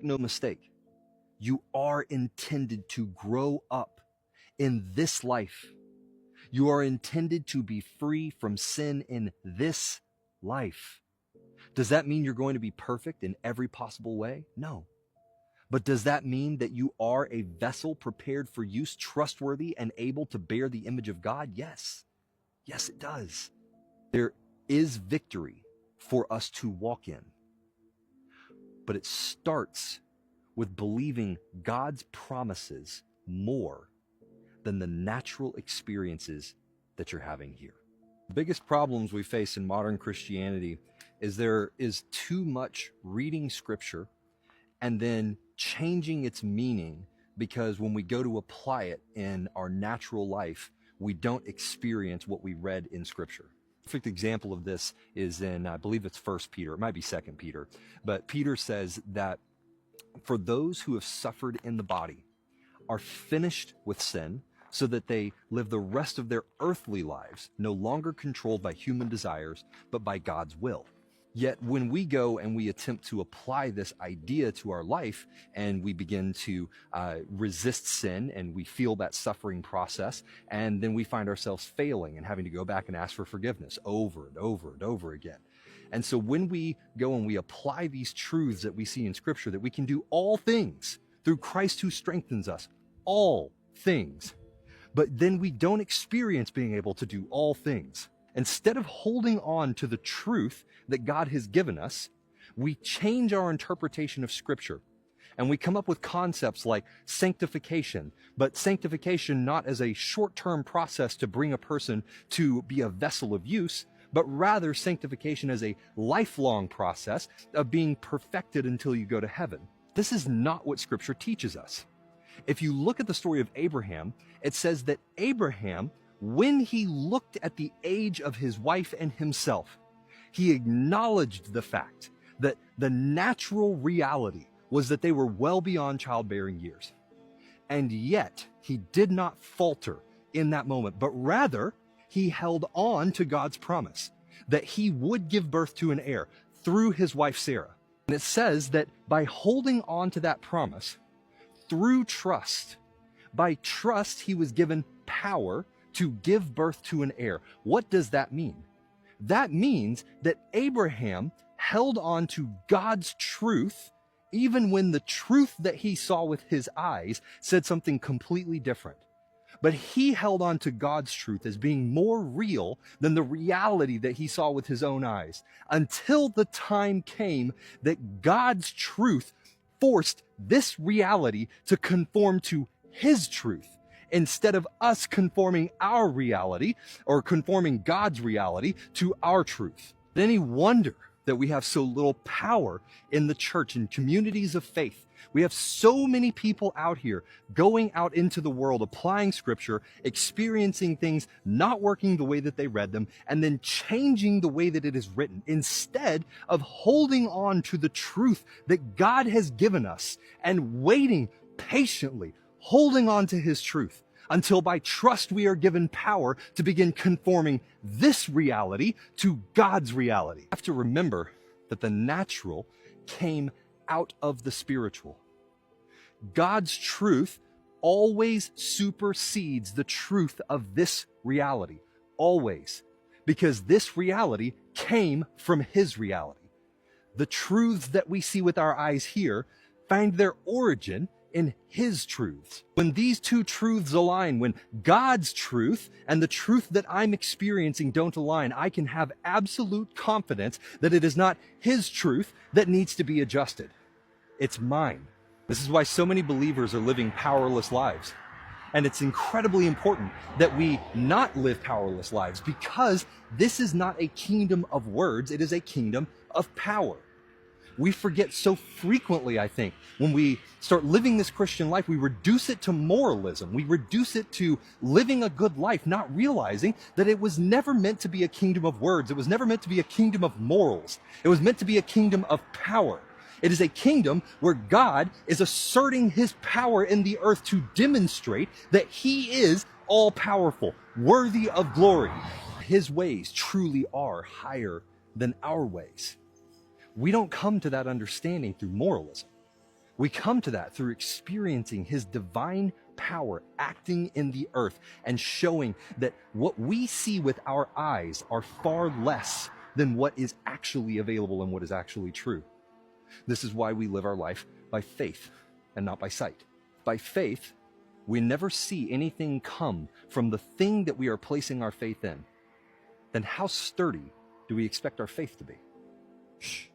no mistake, you are intended to grow up in this life. You are intended to be free from sin in this life. Does that mean you're going to be perfect in every possible way? No. But does that mean that you are a vessel prepared for use, trustworthy and able to bear the image of God? Yes. Yes, it does. There is victory for us to walk in. But it starts with believing God's promises more than the natural experiences that you're having here. The biggest problems we face in modern Christianity is there is too much reading scripture and then changing its meaning, because when we go to apply it in our natural life, we don't experience what we read in scripture. A perfect example of this is in, I believe it's 1 Peter, it might be 2 Peter, but Peter says that for those who have suffered in the body are finished with sin, so that they live the rest of their earthly lives no longer controlled by human desires, but by God's will. Yet when we go and we attempt to apply this idea to our life, and we begin to resist sin, and we feel that suffering process, and then we find ourselves failing and having to go back and ask for forgiveness over and over and over again. And so when we go and we apply these truths that we see in Scripture, that we can do all things through Christ who strengthens us, all things, but then we don't experience being able to do all things. Instead of holding on to the truth that God has given us, we change our interpretation of Scripture, and we come up with concepts like sanctification, but sanctification not as a short-term process to bring a person to be a vessel of use, but rather sanctification as a lifelong process of being perfected until you go to heaven. This is not what Scripture teaches us. If you look at the story of Abraham, it says that Abraham, when he looked at the age of his wife and himself, he acknowledged the fact that the natural reality was that they were well beyond childbearing years. And yet, he did not falter in that moment, but rather, he held on to God's promise that he would give birth to an heir through his wife Sarah. And it says that by holding on to that promise, through trust, by trust, he was given power to give birth to an heir. What does that mean? That means that Abraham held on to God's truth, even when the truth that he saw with his eyes said something completely different. But he held on to God's truth as being more real than the reality that he saw with his own eyes, until the time came that God's truth forced this reality to conform to his truth, instead of us conforming our reality or conforming God's reality to our truth. Any wonder that we have so little power in the church and communities of faith? We have so many people out here going out into the world, applying Scripture, experiencing things not working the way that they read them, and then changing the way that it is written, instead of holding on to the truth that God has given us and waiting patiently, holding on to his truth, until by trust we are given power to begin conforming this reality to God's reality. We have to remember that the natural came out of the spiritual. God's truth always supersedes the truth of this reality, always, because this reality came from his reality. The truths that we see with our eyes here find their origin in his truths. When these two truths align, when God's truth and the truth that I'm experiencing don't align, I can have absolute confidence that it is not his truth that needs to be adjusted. It's mine. This is why so many believers are living powerless lives. And it's incredibly important that we not live powerless lives, because this is not a kingdom of words, it is a kingdom of power. We forget so frequently, I think, when we start living this Christian life, we reduce it to moralism. We reduce it to living a good life, not realizing that it was never meant to be a kingdom of words. It was never meant to be a kingdom of morals. It was meant to be a kingdom of power. It is a kingdom where God is asserting his power in the earth to demonstrate that he is all-powerful, worthy of glory. His ways truly are higher than our ways. We don't come to that understanding through moralism. We come to that through experiencing his divine power acting in the earth and showing that what we see with our eyes are far less than what is actually available and what is actually true. This is why we live our life by faith and not by sight. By faith, we never see anything come from the thing that we are placing our faith in. Then how sturdy do we expect our faith to be? Shh.